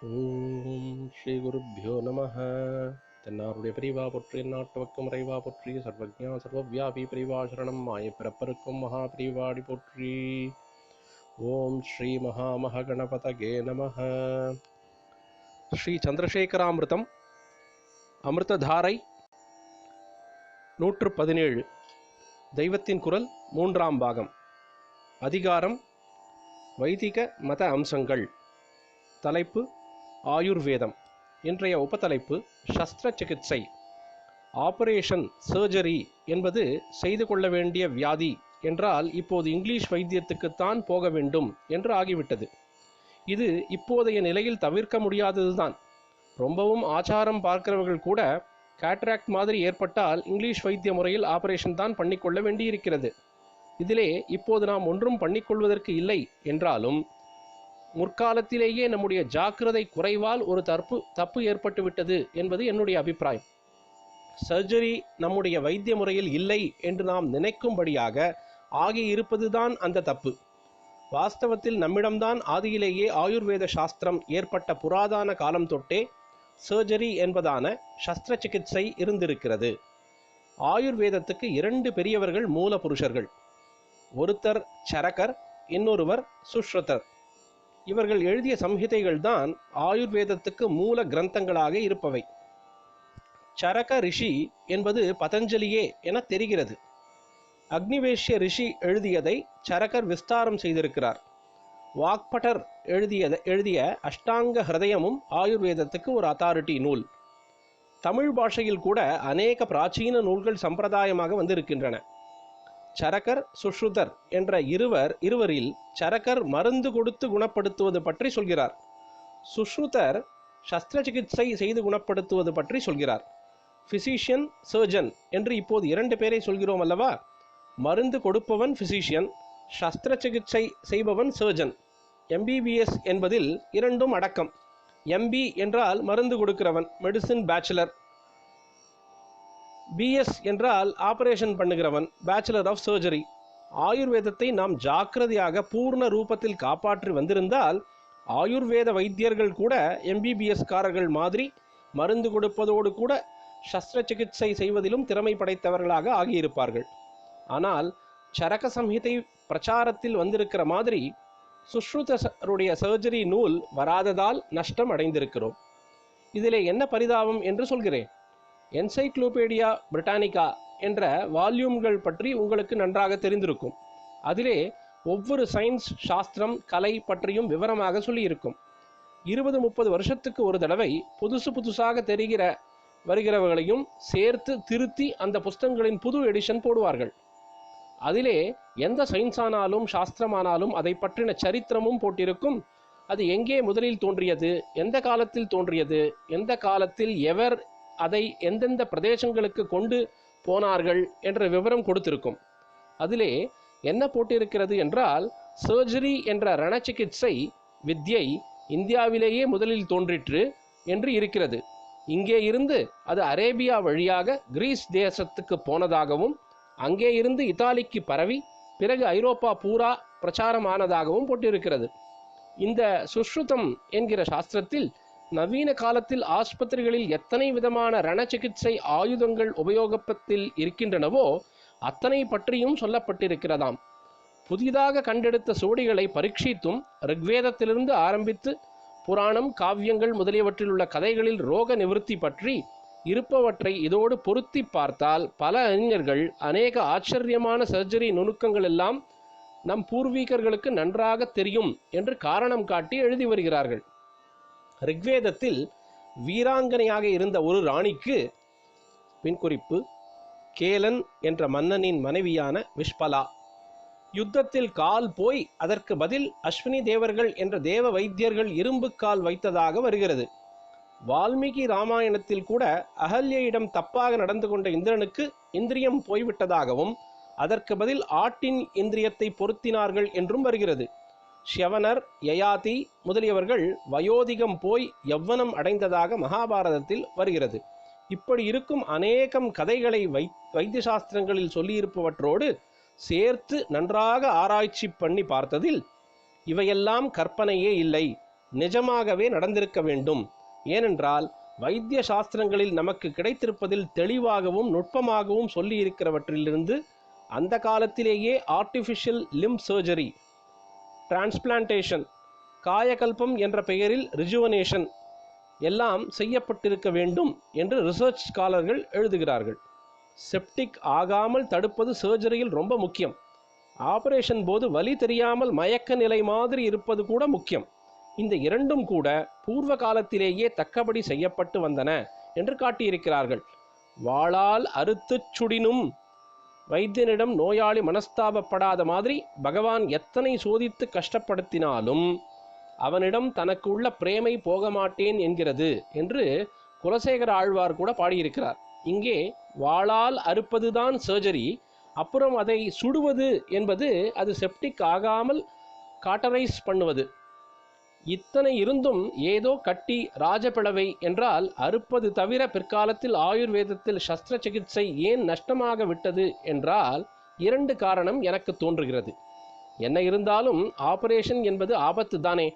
ஓம் ஸ்ரீ குருப்பியோ நமः. தென்னாருடைய பிரிவா போற்றி, நாட்டவர்க்கும் இறைவா போற்றி, சர்வஜா சர்வவியாபி பிரிவா சரணம், மாய பிறப்பருக்கும் மகா பிரிவாடி போற்றி. ஓம் ஸ்ரீ மகாமகணபதகே நமः. ஸ்ரீ சந்திரசேகராமிருதம் அமிர்ததாரை 117. தெய்வத்தின் குரல் 3ஆம் பாகம். அதிகாரம் வைதிக மத அம்சங்கள். தலைப்பு ஆயுர்வேதம். இன்றைய உபதலைப்பு சஸ்திர சிகிச்சை. ஆபரேஷன், சர்ஜரி என்பது செய்து கொள்ள வேண்டிய வியாதி என்றால் இப்போது இங்கிலீஷ் வைத்தியத்துக்குத்தான் போக வேண்டும் என்று ஆகிவிட்டது. இது இப்போதைய நிலையில் தவிர்க்க முடியாததுதான். ரொம்பவும் ஆச்சாரம் பார்க்கிறவர்கள் கூட கேட்ராக்ட் மாதிரி ஏற்பட்டால் இங்கிலீஷ் வைத்திய முறையில் ஆபரேஷன் தான் பண்ணிக்கொள்ள வேண்டியிருக்கிறது. இதிலே இப்போது நாம் ஒன்றும் பண்ணிக்கொள்வதற்கு இல்லை என்றாலும் முற்காலத்திலேயே நம்முடைய ஜாக்கிரதை குறைவால் ஒரு தப்பு ஏற்பட்டுவிட்டது என்பது என்னுடைய அபிப்பிராயம். சர்ஜரி நம்முடைய வைத்திய முறையில் இல்லை என்று நாம் நினைக்கும்படியாக ஆகியிருப்பதுதான் அந்த தப்பு. வாஸ்தவத்தில் நம்மிடம்தான் ஆதியிலேயே ஆயுர்வேத சாஸ்திரம் ஏற்பட்ட புராதன காலம் தொட்டே சர்ஜரி என்பதான சஸ்திர சிகிச்சை இருந்திருக்கிறது. ஆயுர்வேதத்துக்கு 2 பெரியவர்கள் மூல புருஷர்கள். ஒருத்தர் சரகர், இன்னொருவர் சுஷ்ருதர். இவர்கள் எழுதிய சம்ஹிதைகள் தான் ஆயுர்வேதத்துக்கு மூல கிரந்தங்களாக இருப்பவை. சரக ரிஷி என்பது பதஞ்சலியே என தெரிகிறது. அக்னிவேஷ்ய ரிஷி எழுதியதை சரகர் விஸ்தாரம் செய்திருக்கிறார். வாக்பட்டர் எழுதிய அஷ்டாங்க ஹிருதயமும் ஆயுர்வேதத்துக்கு ஒரு அத்தாரிட்டி நூல். தமிழ் பாஷையில் கூட அநேக பிராச்சீன நூல்கள் சம்பிரதாயமாக வந்திருக்கின்றன. சரகர், சுஷ்ருதர் என்ற இருவரில் சரகர் மருந்து கொடுத்து குணப்படுத்துவது பற்றி சொல்கிறார். சுஷ்ருதர் சஸ்திர சிகிச்சை செய்து குணப்படுத்துவது பற்றி சொல்கிறார். பிசிஷியன், சர்ஜன் என்று இப்போது 2 பேரை சொல்கிறோம் அல்லவா? மருந்து கொடுப்பவன் பிசிஷியன், சஸ்திர சிகிச்சை செய்பவன் சர்ஜன். MBBS என்பதில் 2ம் அடக்கம். MB என்றால் மருந்து கொடுக்கிறவன், மெடிசின் பேச்சுலர். BS என்றால் ஆபரேஷன் பண்ணுகிறவன், பேச்சுலர் ஆஃப் சர்ஜரி. ஆயுர்வேதத்தை நாம் ஜாக்கிரதையாக பூர்ண ரூபத்தில் காப்பாற்றி வந்திருந்தால் ஆயுர்வேத வைத்தியர்கள் கூட MBBS காரர்கள் மாதிரி மருந்து கொடுப்பதோடு கூட சஸ்திர சிகிச்சை செய்வதிலும் திறமை படைத்தவர்களாக ஆகியிருப்பார்கள். ஆனால் சரக சம்ஹிதை பிரச்சாரத்தில் வந்திருக்கிற மாதிரி சுஷ்ருதருடைய சர்ஜரி நூல் வராததால் நஷ்டம் அடைந்திருக்கிறோம். இதிலே என்ன பரிதாபம் என்று சொல்கிறேன். என்சைக்ளோபீடியா பிரிட்டானிகா என்ற வால்யூம்கள் பற்றி உங்களுக்கு நன்றாக தெரிந்திருக்கும். அதிலே ஒவ்வொரு சயின்ஸ், சாஸ்திரம், கலை பற்றியும் விவரமாக சொல்லியிருக்கும். 20-30 வருஷத்துக்கு ஒரு தடவை புதுசாக வருகிறவர்களையும் சேர்த்து திருத்தி அந்த புஸ்தகங்களின் புது எடிஷன் போடுவார்கள். அதிலே எந்த சயின்ஸானாலும் சாஸ்திரமானாலும் அதை பற்றின சரித்திரமும் போட்டிருக்கும். அது எங்கே முதலில் தோன்றியது, எந்த காலத்தில் தோன்றியது, எந்த காலத்தில் எவர் அதை எந்தெந்த பிரதேசங்களுக்கு கொண்டு போனார்கள் என்ற விவரம் கொடுத்திருக்கும். அதிலே என்ன போட்டிருக்கிறது என்றால், சர்ஜரி என்ற ரணச்சிகிச்சை வித்யை இந்தியாவிலேயே முதலில் தோன்றிற்று என்று இருக்கிறது. இங்கே இருந்து அது அரேபியா வழியாக கிரீஸ் தேசத்துக்கு போனதாகவும், அங்கே இருந்து இத்தாலிக்கு பரவி பிறகு ஐரோப்பா பூரா பிரச்சாரமானதாகவும் போட்டிருக்கிறது. இந்த சுஷ்ருதம் என்கிற சாஸ்திரத்தில் நவீன காலத்தில் ஆஸ்பத்திரிகளில் எத்தனை விதமான ரணச்சிகிச்சை ஆயுதங்கள் உபயோகத்தில் இருக்கின்றனவோ அத்தனை பற்றியும் சொல்லப்பட்டிருக்கிறதாம். புதிதாக கண்டெடுத்த சோடிகளை பரீட்சித்தும் ரிக்வேதத்திலிருந்து ஆரம்பித்து புராணம், காவியங்கள் முதலியவற்றில் உள்ள கதைகளில் ரோக நிவர்த்தி பற்றி இருப்பவற்றை இதோடு பொருத்தி பார்த்தால் பல அறிஞர்கள் அநேக ஆச்சரியமான சர்ஜரி நுணுக்கங்கள் எல்லாம் நம் பூர்வீகர்களுக்கு நன்றாக தெரியும் என்று காரணம் காட்டி எழுதி வருகிறார்கள். ரிக்வேதத்தில் வீராங்கனையாக இருந்த ஒரு ராணிக்கு, பின்குறிப்பு, கேலன் என்ற மன்னனின் மனைவியான விஷ்பலா, யுத்தத்தில் கால் போய் அதற்கு பதில் அஸ்வினி தேவர்கள் என்ற தேவ வைத்தியர்கள் இரும்பு கால் வைத்ததாக வருகிறது. வால்மீகி ராமாயணத்தில் கூட அகல்யிடம் தப்பாக நடந்து கொண்ட இந்திரனுக்கு இந்திரியம் போய்விட்டதாகவும் அதற்கு பதில் ஆட்டின் இந்திரியத்தை பொருத்தினார்கள் என்றும் வருகிறது. ஷ்யவனர், யயாதி முதலியவர்கள் வயோதிகம் போய் யவ்வனம் அடைந்ததாக மகாபாரதத்தில் வருகிறது. இப்படி இருக்கும் அநேகம் கதைகளை வைத்திய சாஸ்திரங்களில் சொல்லியிருப்பவற்றோடு சேர்த்து நன்றாக ஆராய்ச்சி பண்ணி பார்த்ததில் இவையெல்லாம் கற்பனையே இல்லை, நிஜமாகவே நடந்திருக்க வேண்டும். ஏனென்றால் வைத்திய சாஸ்திரங்களில் நமக்கு கிடைத்திருப்பதில் தெளிவாகவும் நுட்பமாகவும் சொல்லி இருக்கிறவற்றிலிருந்து அந்த காலத்திலேயே ஆர்டிஃபிஷியல் லிம்ப் சர்ஜரி, டிரான்ஸ்பிளான்டேஷன், காயகல்பம் என்ற பெயரில் ரிஜுவனேஷன் எல்லாம் செய்யப்பட்டிருக்க வேண்டும் என்று ரிசர்ச் ஸ்காலர்கள் எழுதுகிறார்கள். செப்டிக் ஆகாமல் தடுப்பது சர்ஜரியில் ரொம்ப முக்கியம். ஆபரேஷன் போது வலி தெரியாமல் மயக்க நிலை மாதிரி இருப்பது கூட முக்கியம். இந்த இரண்டும் கூட பூர்வ காலத்திலேயே தக்கபடி செய்யப்பட்டு வந்தன என்று காட்டியிருக்கிறார்கள். வாளால் அறுத்துச் சுடினும் வைத்தியனிடம் நோயாளி மனஸ்தாபப்படாத மாதிரி பகவான் எத்தனை சோதித்து கஷ்டப்படுத்தினாலும் அவனிடம் தனக்கு உள்ள பிரேமை போக மாட்டேன் என்கிறது என்று குலசேகர ஆழ்வார் கூட பாடியிருக்கிறார். இங்கே வாளால் அறுப்பதுதான் சர்ஜரி, அப்புறம் அதை சுடுவது என்பது அது செப்டிக் ஆகாமல் காட்டரைஸ் பண்ணுவது. இத்தனை இருந்தும் ஏதோ கட்டி ராஜபிளவை என்றால் அறுப்பது தவிர பிற்காலத்தில் ஆயுர்வேதத்தில் சஸ்திர சிகிச்சை ஏன் நஷ்டமாக விட்டது என்றால் 2 காரணம் எனக்கு தோன்றுகிறது. என்ன இருந்தாலும் ஆபரேஷன் என்பது ஆபத்து தானே.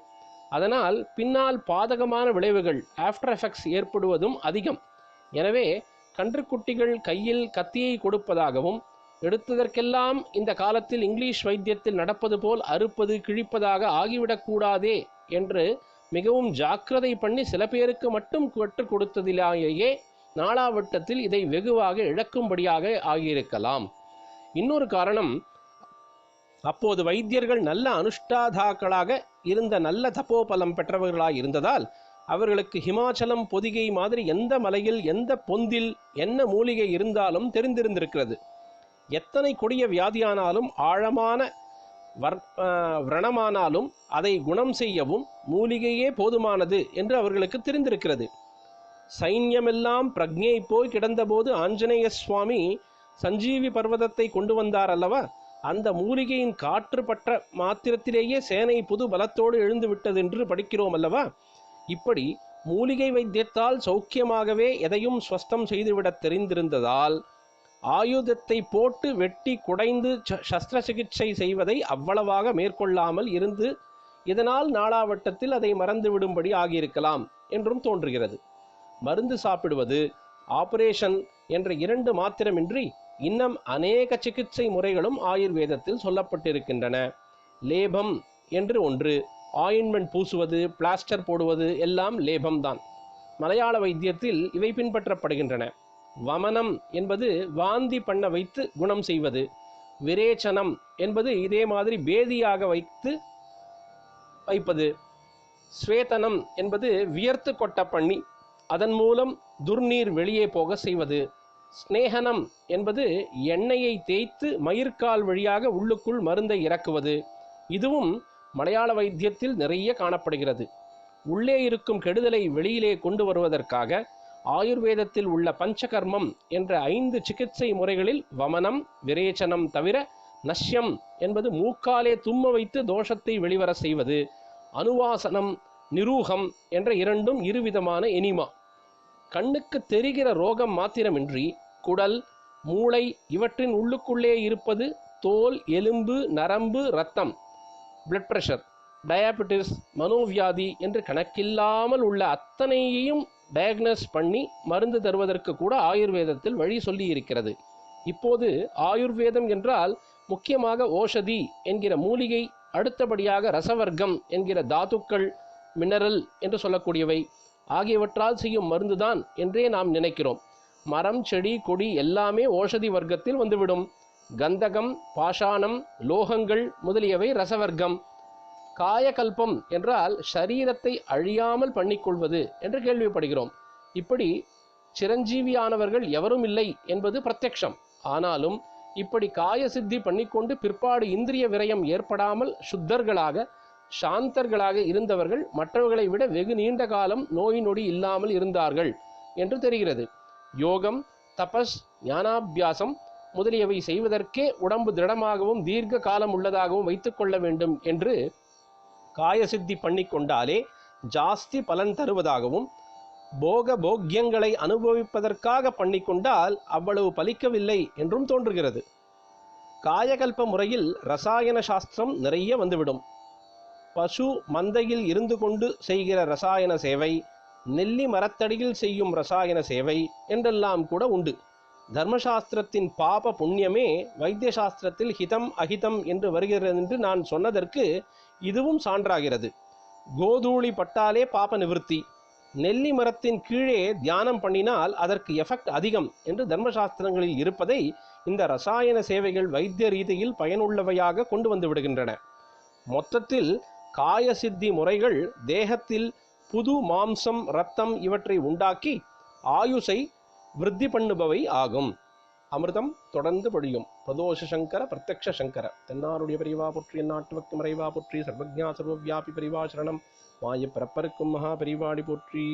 அதனால் பின்னால் பாதகமான விளைவுகள், ஆஃப்டர் எஃபெக்ட்ஸ் ஏற்படுவதும் அதிகம். எனவே கன்றுக்குட்டிகள் கையில் கத்தியை கொடுப்பதாகவும் எடுத்ததற்கெல்லாம் இந்த காலத்தில் இங்கிலீஷ் வைத்தியத்தில் நடப்பது போல் அறுப்பது கிழிப்பதாக ஆகிவிடக்கூடாதே என்று மிகவும் ஜாக்கிரதை பண்ணி சில பேருக்கு மட்டும் கற்றுக் கொடுத்ததிலேயே நாளாவட்டத்தில் இதை வெகுவாக இழக்கும்படியாக ஆகியிருக்கலாம். இன்னொரு காரணம், அப்போது வைத்தியர்கள் நல்ல அனுஷ்டாதாக்களாக இருந்த, நல்ல தப்போபலம் பெற்றவர்களாக இருந்ததால் அவர்களுக்கு ஹிமாச்சலம், பொதிகை மாதிரி எந்த மலையில் எந்த பொந்தில் என்ன மூலிகை இருந்தாலும் தெரிந்திருந்திருக்கிறது. எத்தனை கொடிய வியாதியானாலும் ஆழமான விரணமானாலும் அதை குணம் செய்யவும் மூலிகையே போதுமானது என்று அவர்களுக்கு தெரிந்திருக்கிறது. சைன்யமெல்லாம் பிரக்ஞை போய் கிடந்தபோது ஆஞ்சநேய சுவாமி சஞ்சீவி பர்வதத்தை கொண்டு வந்தார் அல்லவா, அந்த மூலிகையின் காற்று பற்ற மாத்திரத்திலேயே சேனை புது பலத்தோடு எழுந்து விட்டது என்று படிக்கிறோம் அல்லவா. இப்படி மூலிகை வைத்தியத்தால் சௌக்கியமாகவே எதையும் ஸ்வஸ்தம் செய்துவிடத் தெரிந்திருந்ததால் ஆயுதத்தை போட்டு வெட்டி குடைந்து சஸ்திர சிகிச்சை செய்வதை அவ்வளவாக மேற்கொள்ளாமல் இருந்து இதனால் நாளாவட்டத்தில் அதை மறந்துவிடும்படி ஆகியிருக்கலாம் என்றும் தோன்றுகிறது. மருந்து சாப்பிடுவது, ஆபரேஷன் என்ற 2 மாத்திரமின்றி இன்னும் அநேக சிகிச்சை முறைகளும் ஆயுர்வேதத்தில் சொல்லப்பட்டிருக்கின்றன. லேபம் என்று ஒன்று, ஆயின்மெண்ட் பூசுவது, பிளாஸ்டர் போடுவது எல்லாம் லேபம்தான். மலையாள வைத்தியத்தில் இவை பின்பற்றப்படுகின்றன. வமனம் என்பது வாந்தி பண்ண வைத்து குணம் செய்வது. விரேச்சனம் என்பது இதே மாதிரி பேதியாக வைப்பது. ஸ்வேதனம் என்பது வியர்த்து கொட்ட பண்ணி அதன் மூலம் துர்நீர் வெளியே போக செய்வது. ஸ்நேகனம் என்பது எண்ணெயை தேய்த்து மயிர்கால் வழியாக உள்ளுக்குள் மருந்தை இறக்குவது. இதுவும் மலையாள வைத்தியத்தில் நிறைய காணப்படுகிறது. உள்ளே இருக்கும் கெடுதலை வெளியிலே கொண்டு வருவதற்காக ஆயுர்வேதத்தில் உள்ள பஞ்சகர்மம் என்ற 5 சிகிச்சை முறைகளில் வமனம், விரேச்சனம் தவிர நஷ்யம் என்பது மூக்காலே தும்ம வைத்து தோஷத்தை வெளிவர செய்வது, அனுவாசனம், நிரூகம் என்ற 2ம் இருவிதமான எனிமா. கண்ணுக்கு தெரிகிற ரோகம் மாத்திரமின்றி குடல், மூளை இவற்றின் உள்ளுக்குள்ளே இருப்பது தோல், எலும்பு, நரம்பு, இரத்தம், பிளட் பிரஷர், டயாபெட்டிஸ், மனோவியாதி என்று கணக்கில்லாமல் உள்ள அத்தனையையும் டயக்னோஸ் பண்ணி மருந்து தருவதற்கு கூட ஆயுர்வேதத்தில் வழி சொல்லி இருக்கிறது. இப்போது ஆயுர்வேதம் என்றால் முக்கியமாக ஓஷதி என்கிற மூலிகை, அடுத்தபடியாக ரசவர்க்கம் என்கிற தாதுக்கள், மினரல் என்று சொல்லக்கூடியவை ஆகியவற்றால் செய்யும் மருந்துதான் என்றே நாம் நினைக்கிறோம். மரம், செடி, கொடி எல்லாமே ஓஷதி வர்க்கத்தில் வந்துவிடும். கந்தகம், பாஷாணம், லோகங்கள் முதலியவை ரசவர்க்கம். காயகல்பம் என்றால் சரீரத்தை அழியாமல் பண்ணிக்கொள்வது என்று கேள்விப்படுகிறோம். இப்படி சிரஞ்சீவியானவர்கள் எவரும் இல்லை என்பது பிரத்யக்ஷம். ஆனாலும் இப்படி காய சித்தி பண்ணிக்கொண்டு பிற்பாடு இந்திரிய விரயம் ஏற்படாமல் சுத்தர்களாக, சாந்தர்களாக இருந்தவர்கள் மற்றவர்களை விட வெகு நீண்ட காலம் நோய் நொடி இல்லாமல் இருந்தார்கள் என்று தெரிகிறது. யோகம், தபஸ், ஞானாபியாசம் முதலியவை செய்வதற்கே உடம்பு திடமாகவும் தீர்க்க காலம் உள்ளதாகவும் வைத்துக்கொள்ள வேண்டும் என்று காயசித்தி பண்ணிக்கொண்டாலே ஜாஸ்தி பலன் தருவதாகவும், போக போக்கியங்களை அனுபவிப்பதற்காக பண்ணிக்கொண்டால் அவ்வளவு பலிக்கவில்லை என்றும் தோன்றுகிறது. காயகல்ப முறையில் ரசாயன சாஸ்திரம் நிறைய வந்துவிடும். பசு மந்தையில் இருந்து கொண்டு செய்கிற ரசாயன சேவை, நெல்லி மரத்தடியில் செய்யும் ரசாயன சேவை என்றெல்லாம் கூட உண்டு. தர்மசாஸ்திரத்தின் பாப புண்ணியமே வைத்திய சாஸ்திரத்தில் ஹிதம் அஹிதம் என்று வருகிறது என்று நான் சொன்னதற்கு இதுவும் சான்றாகிறது. கோதூளி பட்டாலே பாப நிவர்த்தி, நெல்லி மரத்தின் கீழே தியானம் பண்ணினால் அதற்கு எஃபெக்ட் அதிகம் என்று தர்மசாஸ்திரங்களில் இருப்பதை இந்த ரசாயன சேவைகள் வைத்திய ரீதியில் பயனுள்ளவையாக கொண்டு வந்து விடுகின்றன. மொத்தத்தில் காய சித்தி முறைகள் தேகத்தில் புது மாம்சம், இரத்தம் இவற்றை உண்டாக்கி ஆயுசை விருத்தி பண்ணுபவை ஆகும். அமிர்தம் தொடர்ந்து பொழியும். பிரதோஷ சங்கர பிரத்யக்ஷ சங்கர தென்னாருடைய பெரிவா போற்றி, எந்நாட்டுவர்க்கு மறைவா போற்றி, சர்வஜா சர்வவியாபி பெரிவா சரணம், மாய பிறப்பருக்கும் மகா பெரிவாடி போற்றி.